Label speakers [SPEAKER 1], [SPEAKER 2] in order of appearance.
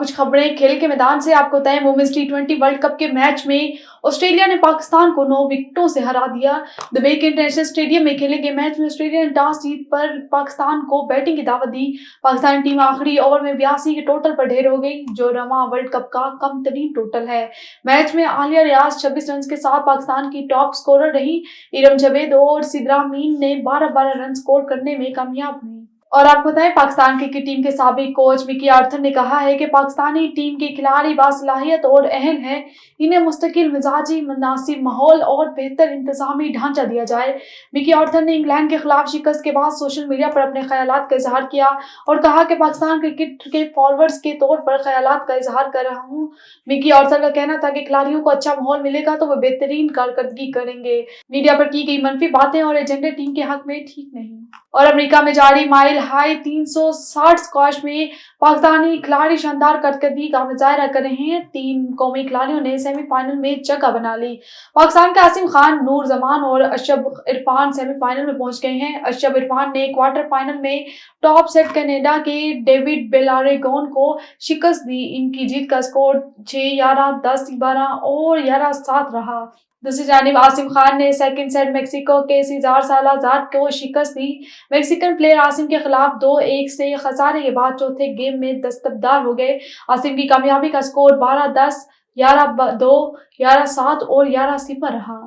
[SPEAKER 1] कुछ खबरें खेल के मैदान से आपको बताएं। वुमेन्स T20 वर्ल्ड कप के मैच में ऑस्ट्रेलिया ने पाकिस्तान को 9 विकेटों से हरा दिया। दुबई के इंटरनेशनल स्टेडियम में खेले गए मैच में ऑस्ट्रेलिया ने टॉस जीत पर पाकिस्तान को बैटिंग की दावत दी। पाकिस्तानी टीम आखिरी ओवर में 82 के टोटल पर ढेर हो गई, जो रवां वर्ल्ड कप का कम तरीन टोटल है। मैच में आलिया रियाज 26 रन के साथ पाकिस्तान की टॉप स्कोरर रही। इरम जावेद और सिद्रा मीन ने 12-12 रन स्कोर करने में कामयाब हुई। और आपको बताएं, पाकिस्तान क्रिकेट टीम के साबिक कोच मिकी आर्थर ने कहा है कि पाकिस्तानी टीम के खिलाड़ी बासलाहियत और अहल हैं। इन्हें मुस्तकिल मिजाजी, मुनासिब माहौल और बेहतर इंतजामी ढांचा दिया जाए। मिकी आर्थर ने इंग्लैंड के खिलाफ शिकस्त के बाद सोशल मीडिया पर अपने ख्यालात का इजहार किया और कहा कि पाकिस्तान क्रिकेट के फॉरवर्ड्स के तौर पर ख्यालात का इजहार कर रहा हूँ। मिकी आर्थर का कहना था कि खिलाड़ियों को अच्छा माहौल मिलेगा तो वह बेहतरीन कारकर्दगी करेंगे। मीडिया पर की गई मनफी बातें और एजेंडे टीम के हक में ठीक नहीं। और अमेरिका में जारी माइल हाई 360 स्क्वाश में पाकिस्तानी खिलाड़ी शानदार कारकर्दगी का मुजाहरा कर रहे हैं। 3 कौमी खिलाड़ियों ने सेमीफाइनल में जगह बना ली। पाकिस्तान के आसिम खान, नूर जमान और अशरफ इरफान सेमीफाइनल में पहुंच गए हैं। अशरफ इरफान ने क्वार्टर फाइनल में टॉप सेट कनाडा के डेविड बेलारेगोन को शिकस्त दी। इनकी जीत का स्कोर 6-11, 10-12 और 11-7 रहा। दूसरी जानिब आसिम खान ने सेकंड सेट मेक्सिको के सीजार सालाजार को शिकस्त दी। मैक्सिकन प्लेयर आसिम के खिलाफ 2-1 से खसारे के बाद चौथे गेम में दस्तबरदार हो गए। आसिम की कामयाबी का स्कोर 12-10, 11-2, 11-7 और 11-0 रहा।